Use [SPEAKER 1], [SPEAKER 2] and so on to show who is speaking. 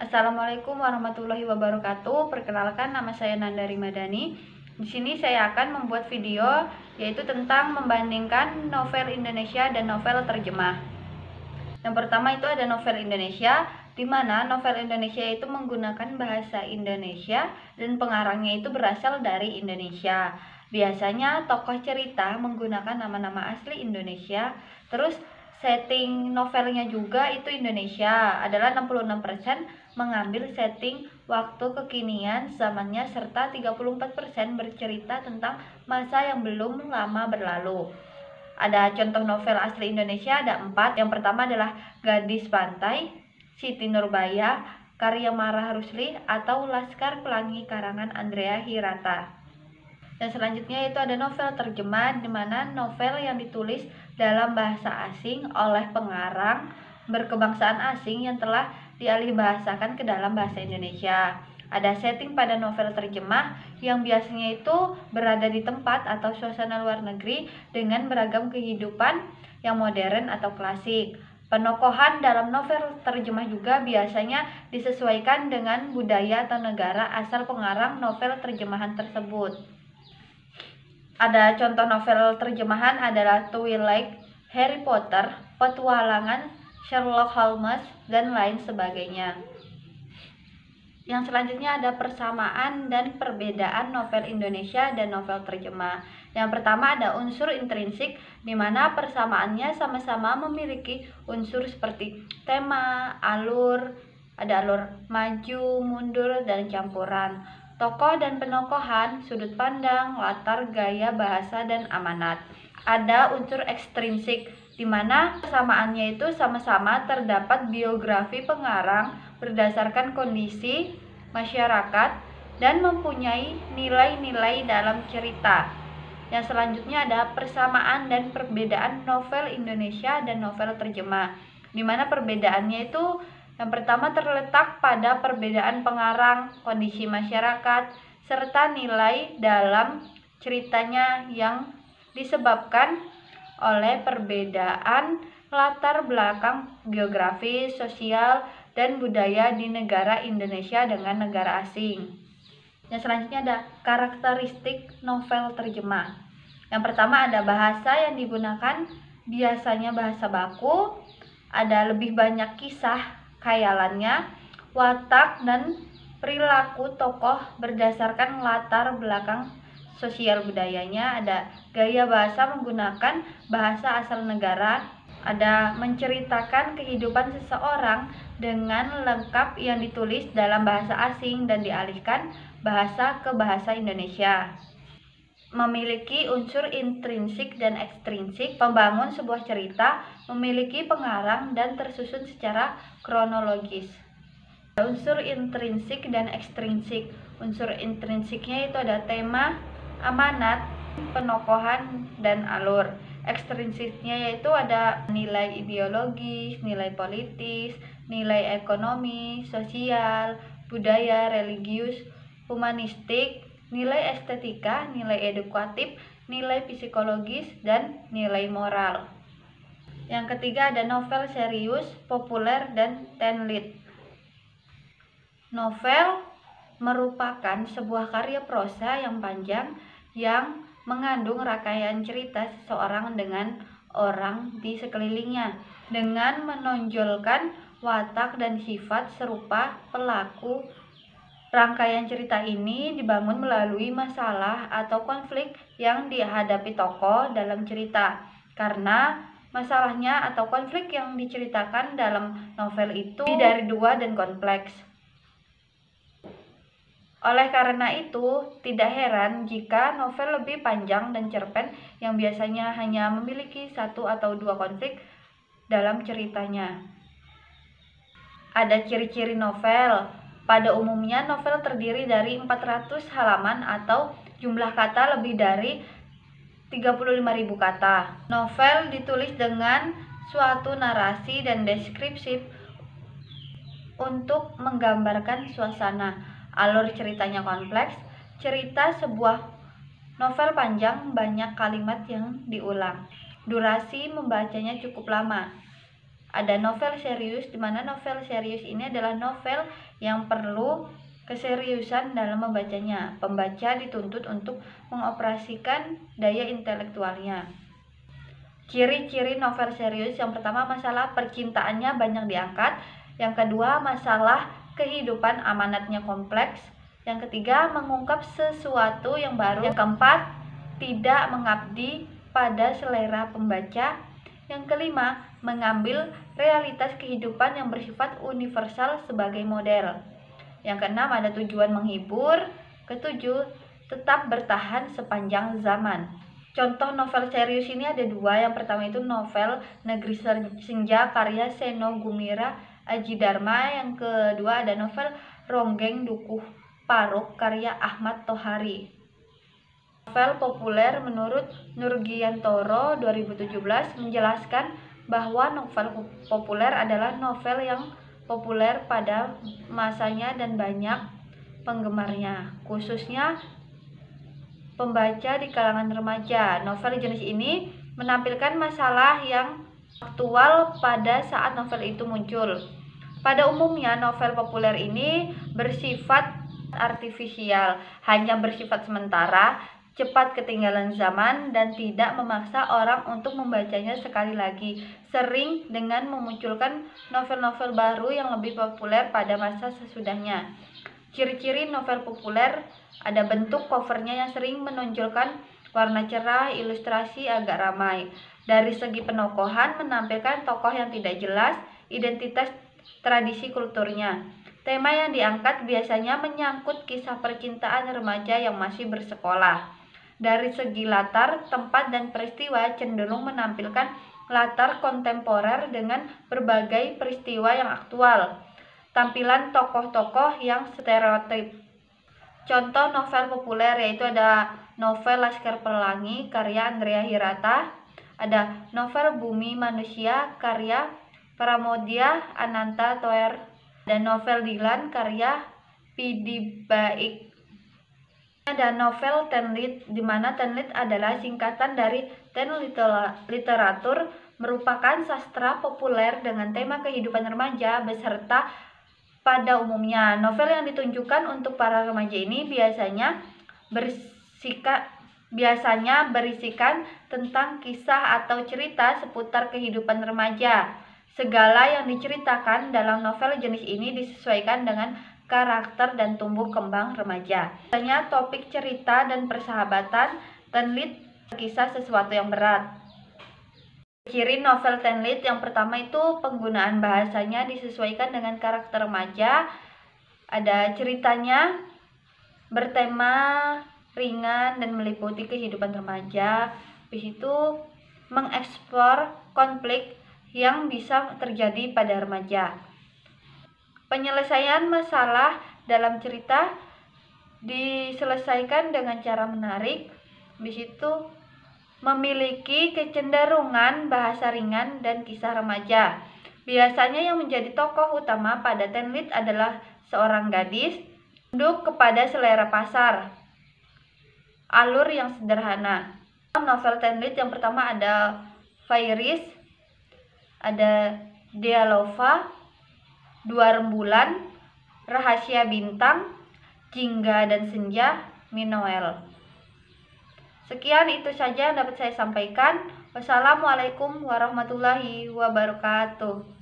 [SPEAKER 1] Assalamualaikum warahmatullahi wabarakatuh. Perkenalkan, nama saya Nandari Madani. Di sini saya akan membuat video yaitu tentang membandingkan novel Indonesia dan novel terjemah. Yang pertama itu ada novel Indonesia, di mana novel Indonesia itu menggunakan bahasa Indonesia dan pengarangnya itu berasal dari Indonesia. Biasanya tokoh cerita menggunakan nama-nama asli Indonesia. Terus setting novelnya juga itu Indonesia, adalah 66% mengambil setting waktu kekinian zamannya, serta 34% bercerita tentang masa yang belum lama berlalu. Ada contoh novel asli Indonesia, ada 4. Yang pertama adalah Gadis Pantai, Siti Nurbaya, karya Marah Rusli, atau Laskar Pelangi karangan Andrea Hirata. Dan selanjutnya itu ada novel terjemah, di mana novel yang ditulis dalam bahasa asing oleh pengarang berkebangsaan asing yang telah dialih bahasakan ke dalam bahasa Indonesia. Ada setting pada novel terjemah yang biasanya itu berada di tempat atau suasana luar negeri dengan beragam kehidupan yang modern atau klasik. Penokohan dalam novel terjemah juga biasanya disesuaikan dengan budaya atau negara asal pengarang novel terjemahan tersebut. Ada contoh novel terjemahan adalah Twilight, Harry Potter, Petualangan Sherlock Holmes, dan lain sebagainya. Yang selanjutnya ada persamaan dan perbedaan novel Indonesia dan novel terjemah. Yang pertama ada unsur intrinsik, di mana persamaannya sama-sama memiliki unsur seperti tema, alur, ada alur maju, mundur, dan campuran. Tokoh dan penokohan, sudut pandang, latar, gaya, bahasa, dan amanat. Ada unsur ekstrinsik, di mana persamaannya itu sama-sama terdapat biografi pengarang berdasarkan kondisi masyarakat dan mempunyai nilai-nilai dalam cerita. Yang selanjutnya ada persamaan dan perbedaan novel Indonesia dan novel terjemah, di mana perbedaannya itu yang pertama terletak pada perbedaan pengarang, kondisi masyarakat, serta nilai dalam ceritanya yang disebabkan oleh perbedaan latar belakang geografis, sosial, dan budaya di negara Indonesia dengan negara asing. Yang selanjutnya ada karakteristik novel terjemah. Yang pertama ada bahasa yang digunakan biasanya bahasa baku, ada lebih banyak kisah khayalannya, watak dan perilaku tokoh berdasarkan latar belakang sosial budayanya, ada gaya bahasa menggunakan bahasa asal negara, ada menceritakan kehidupan seseorang dengan lengkap yang ditulis dalam bahasa asing dan dialihkan bahasa ke bahasa Indonesia. Memiliki unsur intrinsik dan ekstrinsik, pembangun sebuah cerita memiliki pengarang dan tersusun secara kronologis. Unsur intrinsik dan ekstrinsik. Unsur intrinsiknya itu ada tema, amanat, penokohan, dan alur. Ekstrinsiknya yaitu ada nilai ideologis, nilai politis, nilai ekonomi, sosial, budaya, religius, humanistik, nilai estetika, nilai edukatif, nilai psikologis, dan nilai moral. Yang ketiga ada novel serius, populer, dan teen lead. Novel merupakan sebuah karya prosa yang panjang yang mengandung rangkaian cerita seseorang dengan orang di sekelilingnya, dengan menonjolkan watak dan sifat serupa pelaku. Rangkaian cerita ini dibangun melalui masalah atau konflik yang dihadapi tokoh dalam cerita. Karena masalahnya atau konflik yang diceritakan dalam novel itu lebih dari 2 dan kompleks. Oleh karena itu, tidak heran jika novel lebih panjang dan cerpen yang biasanya hanya memiliki 1 atau 2 konflik dalam ceritanya. Ada ciri-ciri novel. Pada umumnya novel terdiri dari 400 halaman atau jumlah kata lebih dari 35.000 kata. Novel ditulis dengan suatu narasi dan deskripsi untuk menggambarkan suasana. Alur ceritanya kompleks. Cerita sebuah novel panjang, banyak kalimat yang diulang. Durasi membacanya cukup lama. Ada novel serius, di mana novel serius ini adalah novel yang perlu keseriusan dalam membacanya. Pembaca dituntut untuk mengoperasikan daya intelektualnya. Ciri-ciri novel serius: yang pertama, masalah percintaannya banyak diangkat. Yang kedua, masalah kehidupan amanatnya kompleks. Yang ketiga, mengungkap sesuatu yang baru. Yang keempat, tidak mengabdi pada selera pembaca. Yang kelima, mengambil realitas kehidupan yang bersifat universal sebagai model. Yang keenam, ada tujuan menghibur. Ketujuh, tetap bertahan sepanjang zaman. Contoh novel serius ini ada dua. Yang pertama itu novel Negeri Senja karya Seno Gumira Aji Dharma. Yang kedua ada novel Ronggeng Dukuh Paruk karya Ahmad Tohari. Novel populer menurut Nurgiantoro 2017 menjelaskan bahwa novel populer adalah novel yang populer pada masanya dan banyak penggemarnya, khususnya pembaca di kalangan remaja. Novel jenis ini menampilkan masalah yang aktual pada saat novel itu muncul. Pada umumnya, novel populer ini bersifat artifisial, hanya bersifat sementara, cepat ketinggalan zaman, dan tidak memaksa orang untuk membacanya sekali lagi. Sering dengan memunculkan novel-novel baru yang lebih populer pada masa sesudahnya. Ciri-ciri novel populer: ada bentuk covernya yang sering menonjolkan warna cerah, ilustrasi agak ramai. Dari segi penokohan, menampilkan tokoh yang tidak jelas, identitas tradisi kulturnya. Tema yang diangkat biasanya menyangkut kisah percintaan remaja yang masih bersekolah. Dari segi latar, tempat, dan peristiwa cenderung menampilkan latar kontemporer dengan berbagai peristiwa yang aktual. Tampilan tokoh-tokoh yang stereotip. Contoh novel populer yaitu ada novel Laskar Pelangi karya Andrea Hirata, ada novel Bumi Manusia karya Pramoedya Ananta Toer, dan novel Dilan karya Pidi Baik. Ada novel Tenlit, di mana Tenlit adalah singkatan dari Ten Literatur, merupakan sastra populer dengan tema kehidupan remaja beserta pada umumnya. Novel yang ditunjukkan untuk para remaja ini biasanya berisikan tentang kisah atau cerita seputar kehidupan remaja. Segala yang diceritakan dalam novel jenis ini disesuaikan dengan karakter dan tumbuh kembang remaja. Biasanya topik cerita dan persahabatan. Tenlit kisah sesuatu yang berat. Ciri novel Tenlit: yang pertama itu penggunaan bahasanya disesuaikan dengan karakter remaja. Ada ceritanya bertema ringan dan meliputi kehidupan remaja. Habis itu mengeksplor konflik yang bisa terjadi pada remaja. Penyelesaian masalah dalam cerita diselesaikan dengan cara menarik. Habis itu memiliki kecenderungan bahasa ringan dan kisah remaja. Biasanya yang menjadi tokoh utama pada Tenlit adalah seorang gadis, tunduk kepada selera pasar, alur yang sederhana. Novel Tenlit yang pertama ada Fairis, ada Dialova, Dua Rembulan, Rahasia Bintang, Jingga dan Senja, Minoel. Sekian itu saja yang dapat saya sampaikan. Wassalamualaikum warahmatullahi wabarakatuh.